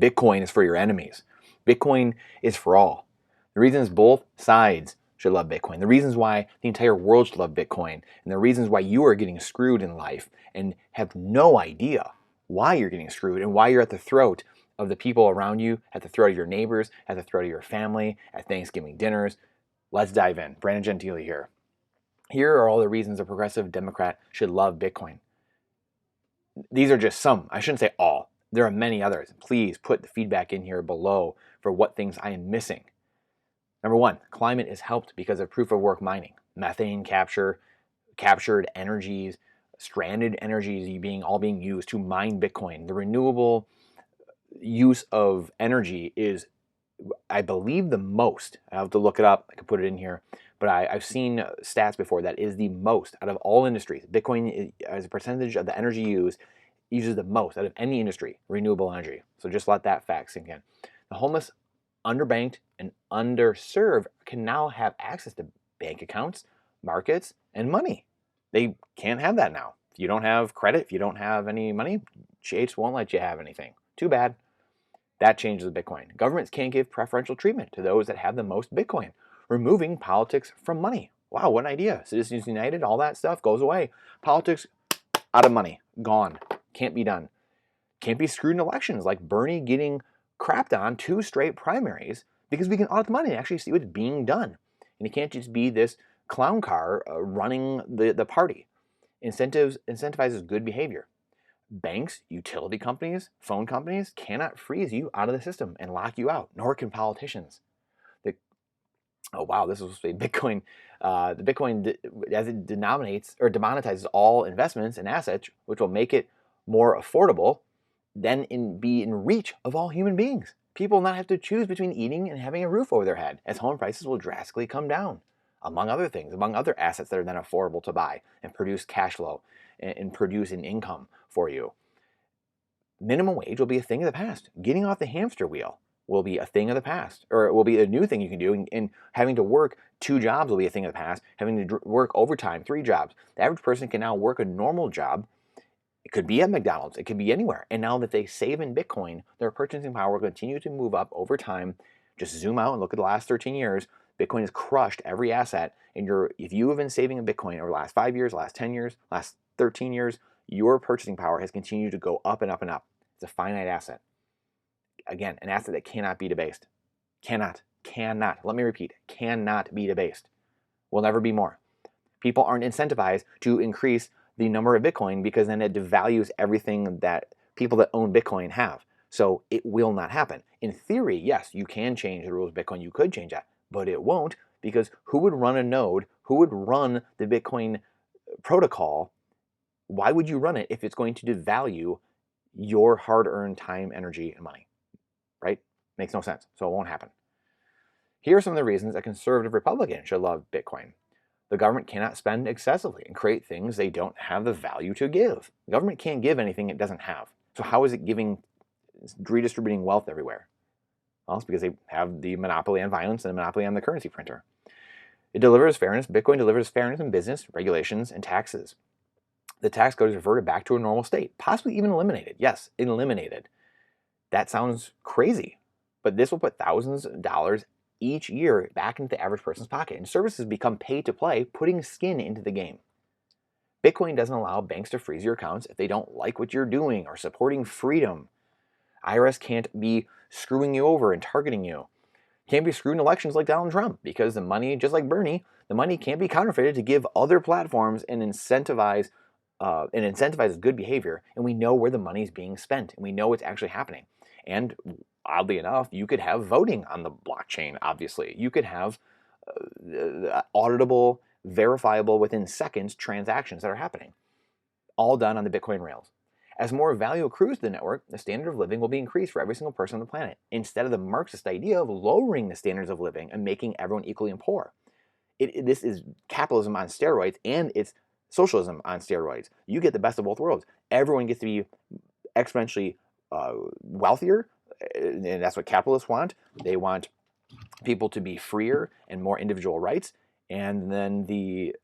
Bitcoin is for your enemies. Bitcoin is for all. The reasons both sides should love Bitcoin, the reasons why the entire world should love Bitcoin, and the reasons why you are getting screwed in life and have no idea why you're getting screwed and why you're at the throat of the people around you, at the throat of your neighbors, at the throat of your family, at Thanksgiving dinners. Let's dive in. Brandon Gentile here. Here are all the reasons a progressive Democrat should love Bitcoin. These are just some. I shouldn't say all. There are many others. Please put the feedback in here below for what things I am missing. Number one, climate is helped because of proof of work mining. Methane capture, captured energies, stranded energies all being used to mine Bitcoin. The renewable use of energy is, I believe, the most. I have to look it up. I can put it in here. But I've seen stats before that is the most out of all industries. Bitcoin, as a percentage of the energy used, uses the most out of any industry, renewable energy. So just let that fact sink in. The homeless, underbanked, and underserved can now have access to bank accounts, markets, and money. They can't have that now. If you don't have credit, if you don't have any money, Chase won't let you have anything. Too bad. That changes Bitcoin. Governments can't give preferential treatment to those that have the most Bitcoin, removing politics from money. Wow, what an idea. Citizens United, all that stuff goes away. Politics, out of money, gone. Can't be done. Can't be screwed in elections, like Bernie getting crapped on 2 straight primaries because we can audit the money and actually see what's being done. And it can't just be this clown car running the party. Incentivizes good behavior. Banks, utility companies, phone companies cannot freeze you out of the system and lock you out, nor can politicians. Oh wow, this was a Bitcoin. The Bitcoin, as it denominates or demonetizes all investments and assets, which will make it more affordable, then be in reach of all human beings. People will not have to choose between eating and having a roof over their head, as home prices will drastically come down, among other things, among other assets that are then affordable to buy and produce cash flow and produce an income for you. Minimum wage will be a thing of the past. Getting off the hamster wheel will be a thing of the past, or it will be a new thing you can do, and having to work 2 jobs will be a thing of the past. Having to work overtime, 3 jobs. The average person can now work a normal job. It could be at McDonald's, it could be anywhere. And now that they save in Bitcoin, their purchasing power will continue to move up over time. Just zoom out and look at the last 13 years. Bitcoin has crushed every asset. And if you have been saving in Bitcoin over the last 5 years, last 10 years, last 13 years, your purchasing power has continued to go up and up and up. It's a finite asset. Again, an asset that cannot be debased. Cannot. Let me repeat. Cannot be debased. Will never be more. People aren't incentivized to increase the number of Bitcoin because then it devalues everything that people that own Bitcoin have. So it will not happen. In theory, yes, you can change the rules of Bitcoin. You could change that, but it won't, because who would run a node? Who would run the Bitcoin protocol? Why would you run it if it's going to devalue your hard-earned time, energy, and money? Right? Makes no sense. So it won't happen. Here are some of the reasons a conservative Republican should love Bitcoin. The government cannot spend excessively and create things they don't have the value to give. The government can't give anything it doesn't have. So how is it redistributing wealth everywhere? Well, it's because they have the monopoly on violence and the monopoly on the currency printer. It delivers fairness. Bitcoin delivers fairness in business, regulations, and taxes. The tax code is reverted back to a normal state, possibly even eliminated. Yes, eliminated. That sounds crazy, but this will put thousands of dollars each year back into the average person's pocket, and services become pay to play, putting skin into the game. Bitcoin doesn't allow banks to freeze your accounts if they don't like what you're doing or supporting freedom. IRS can't be screwing you over and targeting you. Can't be screwed in elections like Donald Trump, because the money, just like Bernie, the money can't be counterfeited to give other platforms and incentivizes good behavior, and we know where the money is being spent, and we know what's actually happening. And oddly enough, you could have voting on the blockchain, obviously. You could have auditable, verifiable, within seconds transactions that are happening, all done on the Bitcoin rails. As more value accrues to the network, the standard of living will be increased for every single person on the planet, instead of the Marxist idea of lowering the standards of living and making everyone equally poor. This is capitalism on steroids, and it's socialism on steroids. You get the best of both worlds. Everyone gets to be exponentially wealthier, and that's what capitalists want. They want people to be freer and more individual rights. And then the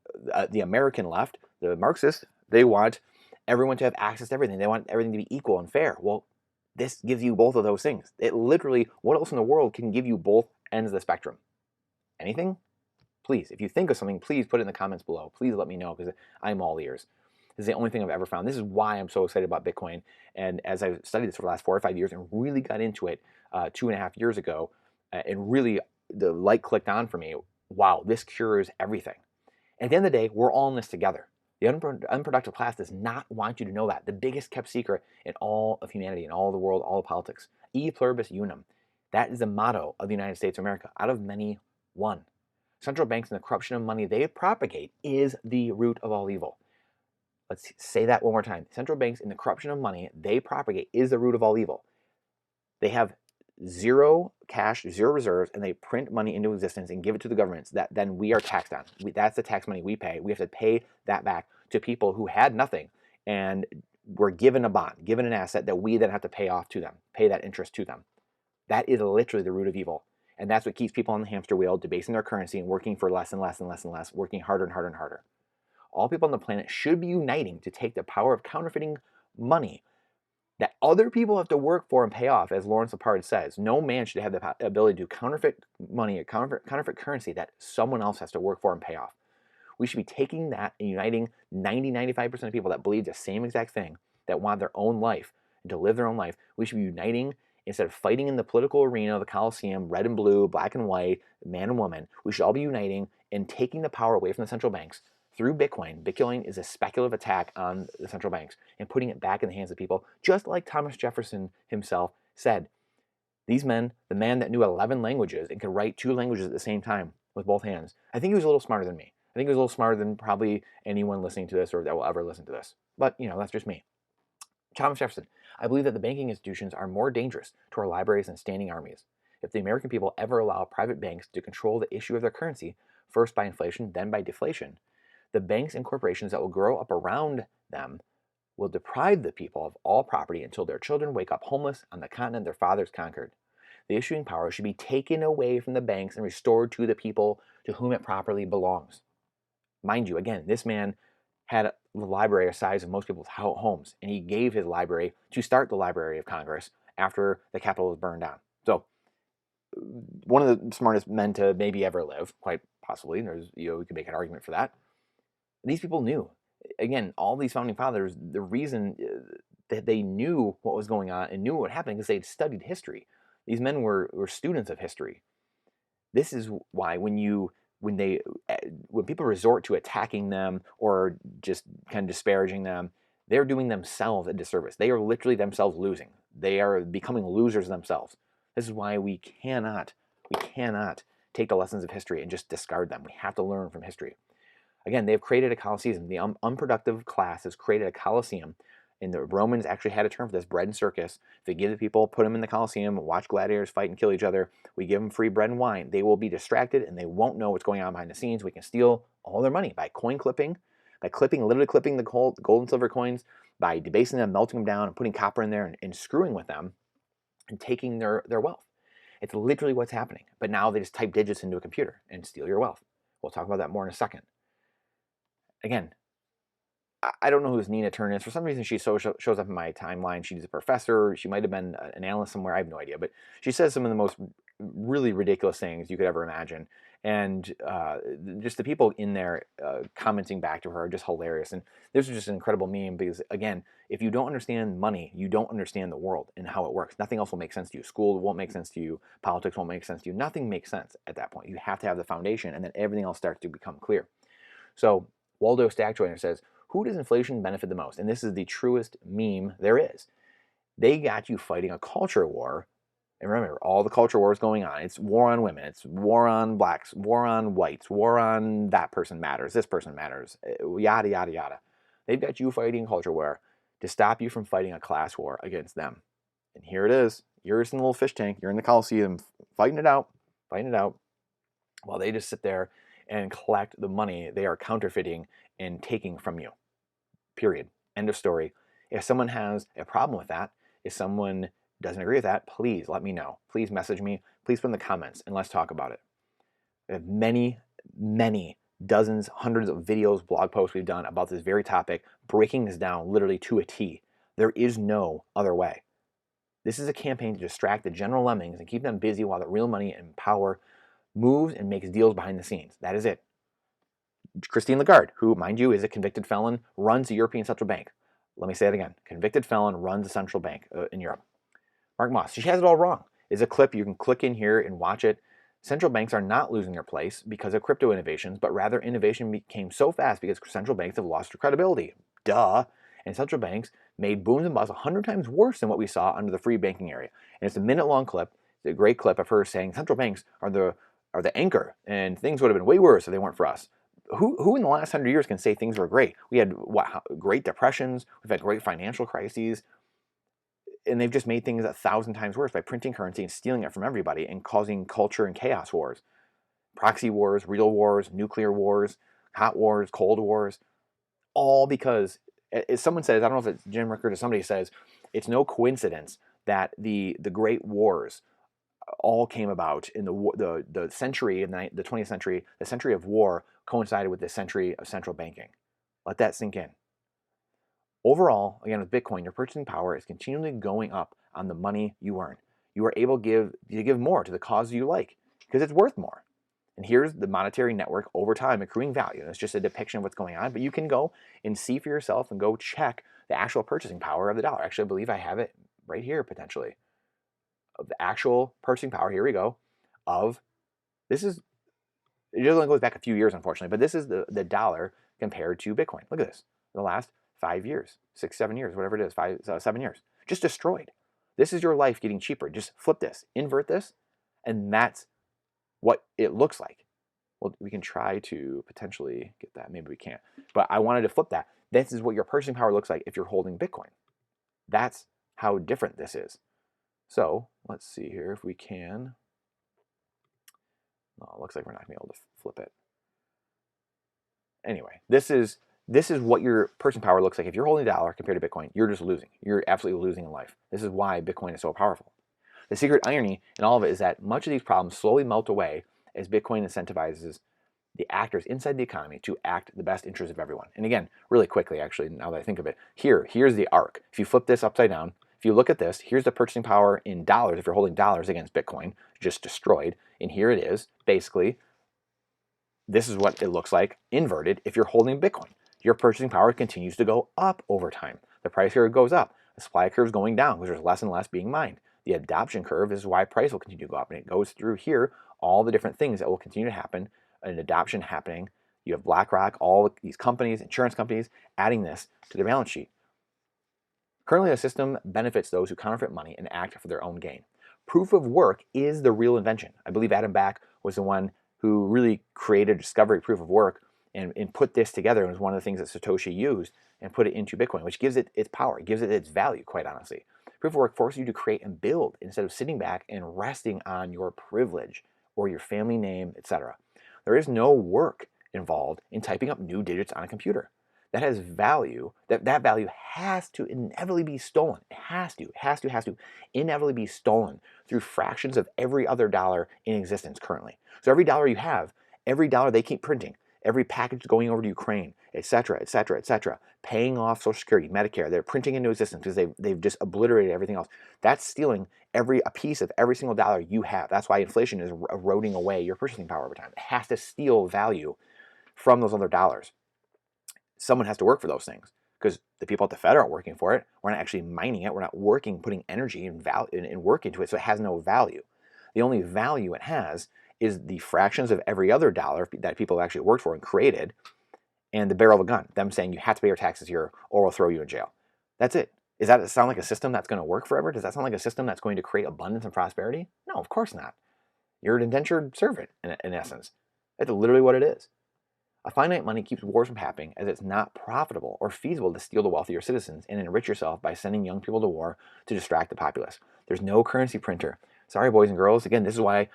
American left, the Marxists, they want everyone to have access to everything. They want everything to be equal and fair. Well, This gives you both of those things. It literally, what else in the world can give you both ends of the spectrum? Anything? Please, if you think of something, please put it in the comments below. Please let me know, because I'm all ears. This is the only thing I've ever found. This is why I'm so excited about Bitcoin. And as I've studied this for the last 4 or 5 years and really got into it 2.5 years ago, and really the light clicked on for me, wow, this cures everything. And at the end of the day, we're all in this together. The unproductive class does not want you to know that. The biggest kept secret in all of humanity, in all of the world, all of politics. E pluribus unum. That is the motto of the United States of America. Out of many, one. Central banks and the corruption of money they propagate is the root of all evil. Let's say that one more time. Central banks and the corruption of money they propagate is the root of all evil. They have zero cash, zero reserves, and they print money into existence and give it to the governments that then we are taxed on. That's the tax money we pay. We have to pay that back to people who had nothing and were given a bond, given an asset that we then have to pay off to them, pay that interest to them. That is literally the root of evil. And that's what keeps people on the hamster wheel, debasing their currency and working for less and less and less and less, working harder and harder and harder. All people on the planet should be uniting to take the power of counterfeiting money that other people have to work for and pay off, as Lawrence Lepard says. No man should have the ability to counterfeit money, counterfeit currency that someone else has to work for and pay off. We should be taking that and uniting 90-95% of people that believe the same exact thing, that want their own life and to live their own life. We should be uniting instead of fighting in the political arena of the Coliseum, red and blue, black and white, man and woman. We should all be uniting and taking the power away from the central banks through Bitcoin. Bitcoin is a speculative attack on the central banks and putting it back in the hands of people, just like Thomas Jefferson himself said. These men, the man that knew 11 languages and could write 2 languages at the same time with both hands, I think he was a little smarter than me. I think he was a little smarter than probably anyone listening to this or that will ever listen to this. But, that's just me. Thomas Jefferson, I believe that the banking institutions are more dangerous to our libraries than standing armies. If the American people ever allow private banks to control the issue of their currency, first by inflation, then by deflation, the banks and corporations that will grow up around them will deprive the people of all property until their children wake up homeless on the continent their fathers conquered. The issuing power should be taken away from the banks and restored to the people to whom it properly belongs. Mind you, again, this man had the library the size of most people's homes, and he gave his library to start the Library of Congress after the Capitol was burned down. So, one of the smartest men to maybe ever live, quite possibly. There's, we could make an argument for that. These people knew. Again, all these founding fathers, the reason that they knew what was going on and knew what was happening is they had studied history. These men were students of history. This is why when people resort to attacking them or just kind of disparaging them, they're doing themselves a disservice. They are literally themselves losing. They are becoming losers themselves. This is why we cannot take the lessons of history and just discard them. We have to learn from history. Again, they've created a Colosseum. The unproductive class has created a Colosseum, and the Romans actually had a term for this, bread and circus. If they give the people, put them in the Colosseum, watch gladiators fight and kill each other, we give them free bread and wine, they will be distracted and they won't know what's going on behind the scenes. We can steal all their money by coin clipping, literally clipping the gold and silver coins, by debasing them, melting them down, and putting copper in there and screwing with them and taking their wealth. It's literally what's happening. But now they just type digits into a computer and steal your wealth. We'll talk about that more in a second. Again, I don't know who this Nina Turner is. For some reason, she shows up in my timeline. She's a professor. She might have been an analyst somewhere. I have no idea. But she says some of the most really ridiculous things you could ever imagine. And just the people in there commenting back to her are just hilarious. And this is just an incredible meme because, again, if you don't understand money, you don't understand the world and how it works. Nothing else will make sense to you. School won't make sense to you. Politics won't make sense to you. Nothing makes sense at that point. You have to have the foundation, and then everything else starts to become clear. So Waldo Stackjoyner says, who does inflation benefit the most? And this is the truest meme there is. They got you fighting a culture war. And remember, all the culture wars going on. It's war on women. It's war on blacks. War on whites. War on that person matters. This person matters. Yada, yada, yada. They've got you fighting culture war to stop you from fighting a class war against them. And here it is. You're just in the little fish tank. You're in the Coliseum fighting it out. While they just sit there and collect the money they are counterfeiting and taking from you. Period. End of story. If someone has a problem with that, if someone doesn't agree with that, please let me know. Please message me. Please put in the comments and let's talk about it. We have many dozens, hundreds of videos, blog posts we've done about this very topic, breaking this down literally to a T. There is no other way. This is a campaign to distract the general lemmings and keep them busy while the real money and power moves and makes deals behind the scenes. That is it. Christine Lagarde, who, mind you, is a convicted felon, runs the European Central Bank. Let me say it again. Convicted felon runs a central bank in Europe. Mark Moss, she has it all wrong. There's a clip. You can click in here and watch it. Central banks are not losing their place because of crypto innovations, but rather innovation became so fast because central banks have lost their credibility. Duh. And central banks made booms and busts 100 times worse than what we saw under the free banking area. And it's a minute-long clip. It's a great clip of her saying central banks are the anchor, and things would have been way worse if they weren't for us. Who in the last 100 years can say things were great? We had great depressions. We've had great financial crises. And they've just made things 1,000 times worse by printing currency and stealing it from everybody and causing culture and chaos wars. Proxy wars, real wars, nuclear wars, hot wars, cold wars, all because, as someone says, I don't know if it's Jim Rickard or somebody says, it's no coincidence that the great wars all came about in the century of the 20th century. The century of war coincided with the century of central banking. Let that sink in. Overall, again, with Bitcoin, your purchasing power is continually going up on the money you earn. You are able to give more to the cause you like because it's worth more. And here's the monetary network over time accruing value. And it's just a depiction of what's going on, but you can go and see for yourself and go check the actual purchasing power of the dollar. Actually, I believe I have it right here potentially. Of the actual purchasing power, here we go, it only goes back a few years, unfortunately, but this is the dollar compared to Bitcoin. Look at this. The last 5 years, 6, 7 years, whatever it is, 7 years, just destroyed. This is your life getting cheaper. Just flip this, invert this, and that's what it looks like. Well, we can try to potentially get that. Maybe we can't. But I wanted to flip that. This is what your purchasing power looks like if you're holding Bitcoin. That's how different this is. So let's see here if we can. Oh, it looks like we're not going to be able to flip it. Anyway, this is what your purchasing power looks like. If you're holding a dollar compared to Bitcoin, you're just losing. You're absolutely losing in life. This is why Bitcoin is so powerful. The secret irony in all of it is that much of these problems slowly melt away as Bitcoin incentivizes the actors inside the economy to act the best interest of everyone. And again, really quickly, actually, now that I think of it, here's the arc. If you flip this upside down, if you look at this, here's the purchasing power in dollars. If you're holding dollars against Bitcoin, just destroyed. And here it is, basically, this is what it looks like inverted if you're holding Bitcoin. Your purchasing power continues to go up over time. The price curve goes up. The supply curve is going down because there's less and less being mined. The adoption curve is why price will continue to go up. And it goes through here, all the different things that will continue to happen, an adoption happening. You have BlackRock, all these companies, insurance companies, adding this to their balance sheet. Currently, the system benefits those who counterfeit money and act for their own gain. Proof of work is the real invention. I believe Adam Back was the one who really created discovery proof of work and put this together. It was one of the things that Satoshi used and put it into Bitcoin, which gives it its power, gives it its value, quite honestly. Proof of work forces you to create and build instead of sitting back and resting on your privilege or your family name, etc. There is no work involved in typing up new digits on a computer. That has value, that value has to inevitably be stolen. It has to inevitably be stolen through fractions of every other dollar in existence currently. So every dollar you have, every dollar they keep printing, every package going over to Ukraine, etc., etc., etc., paying off Social Security, Medicare, they're printing into existence because they've just obliterated everything else. That's stealing a piece of every single dollar you have. That's why inflation is eroding away your purchasing power over time. It has to steal value from those other dollars. Someone has to work for those things because the people at the Fed aren't working for it. We're not actually mining it. We're not working, putting energy and work into it, so it has no value. The only value it has is the fractions of every other dollar that people have actually worked for and created, and the barrel of a gun, them saying you have to pay your taxes here or we'll throw you in jail. That's it. Does that sound like a system that's going to work forever? Does that sound like a system that's going to create abundance and prosperity? No, of course not. You're an indentured servant, in essence. That's literally what it is. A finite money keeps wars from happening as it's not profitable or feasible to steal the wealth of your citizens and enrich yourself by sending young people to war to distract the populace. There's no currency printer. Sorry, boys and girls. Again, this is why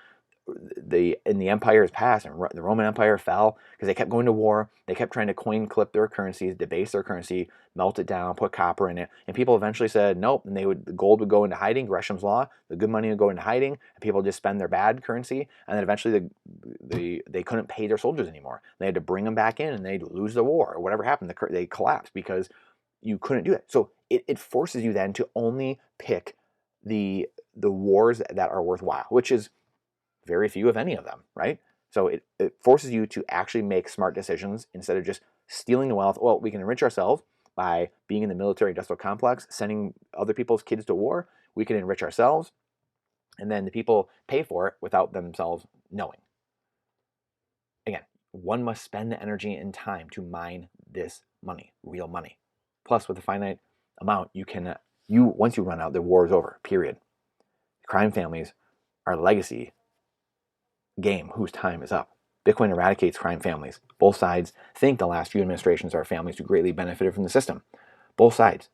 in the empires past, and the Roman Empire fell because they kept going to war. They kept trying to coin clip their currencies, debase their currency, melt it down, put copper in it, and people eventually said nope. And the gold would go into hiding. Gresham's law, the good money would go into hiding, and people would just spend their bad currency. And then eventually they couldn't pay their soldiers anymore. They had to bring them back in, and they'd lose the war or whatever happened. They collapsed because you couldn't do it. So it forces you then to only pick the wars that are worthwhile, which is very few, if any of them, right? So it forces you to actually make smart decisions instead of just stealing the wealth. Well, we can enrich ourselves by being in the military industrial complex, sending other people's kids to war. We can enrich ourselves, and then the people pay for it without themselves knowing. Again, one must spend the energy and time to mine this money, real money. Plus, with a finite amount, once you run out, the war is over, period. Crime families are legacy game whose time is up. Bitcoin eradicates crime families. Both sides think the last few administrations are families who greatly benefited from the system. Both sides.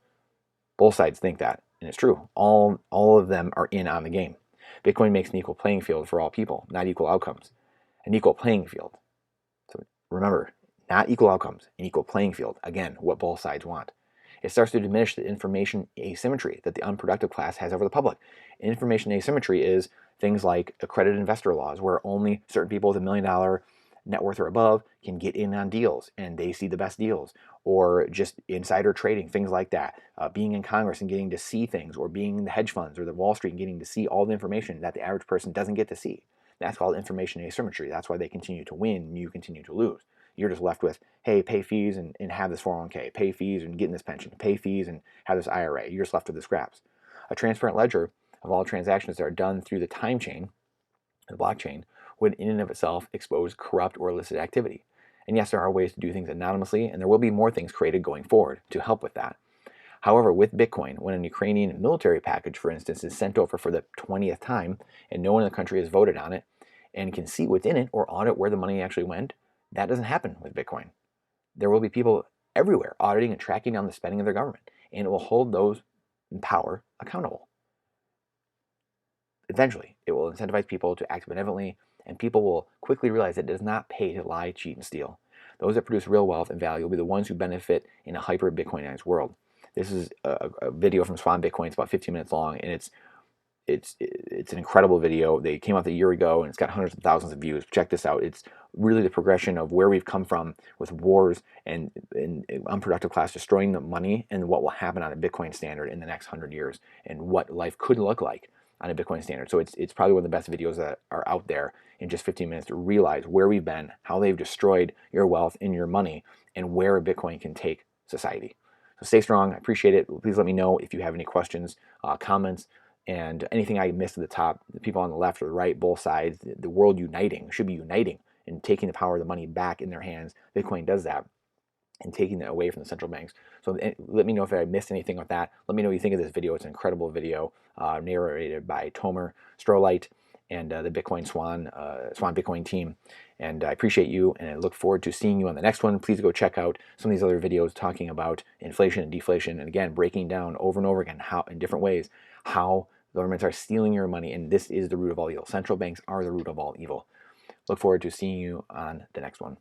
Both sides think that, and it's true. All of them are in on the game. Bitcoin makes an equal playing field for all people, not equal outcomes. An equal playing field. So remember, not equal outcomes, an equal playing field. Again, what both sides want. It starts to diminish the information asymmetry that the unproductive class has over the public. Information asymmetry is things like accredited investor laws, where only certain people with $1 million net worth or above can get in on deals and they see the best deals, or just insider trading, things like that. Being in Congress and getting to see things, or being in the hedge funds or the Wall Street and getting to see all the information that the average person doesn't get to see. That's called information asymmetry. That's why they continue to win and you continue to lose. You're just left with, hey, pay fees and have this 401k, pay fees and get in this pension, pay fees and have this IRA. You're just left with the scraps. A transparent ledger of all transactions that are done through the time chain, the blockchain, would in and of itself expose corrupt or illicit activity. And yes, there are ways to do things anonymously, and there will be more things created going forward to help with that. However, with Bitcoin, when an Ukrainian military package, for instance, is sent over for the 20th time and no one in the country has voted on it and can see what's in it or audit where the money actually went, that doesn't happen with Bitcoin. There will be people everywhere auditing and tracking down the spending of their government, and it will hold those in power accountable. Eventually, it will incentivize people to act benevolently, and people will quickly realize that it does not pay to lie, cheat, and steal. Those that produce real wealth and value will be the ones who benefit in a hyper-Bitcoinized world. This is a video from Swan Bitcoin. It's about 15 minutes long, and it's an incredible video. They came out a year ago, and it's got hundreds of thousands of views. Check this out. It's really the progression of where we've come from with wars and unproductive class destroying the money, and what will happen on a Bitcoin standard in the next 100 years, and what life could look like on a Bitcoin standard. So it's probably one of the best videos that are out there in just 15 minutes to realize where we've been, how they've destroyed your wealth and your money, and where Bitcoin can take society. So stay strong. I appreciate it. Please let me know if you have any questions, comments, and anything I missed at the top. The people on the left or the right, both sides, the world uniting, should be uniting and taking the power of the money back in their hands. Bitcoin does that, and taking it away from the central banks. So let me know if I missed anything with that. Let me know what you think of this video. It's an incredible video, narrated by Tomer Strolight and the Bitcoin Swan Bitcoin team. And I appreciate you, and I look forward to seeing you on the next one. Please go check out some of these other videos talking about inflation and deflation, and again, breaking down over and over again how, in different ways, how governments are stealing your money, and this is the root of all evil. Central banks are the root of all evil. Look forward to seeing you on the next one.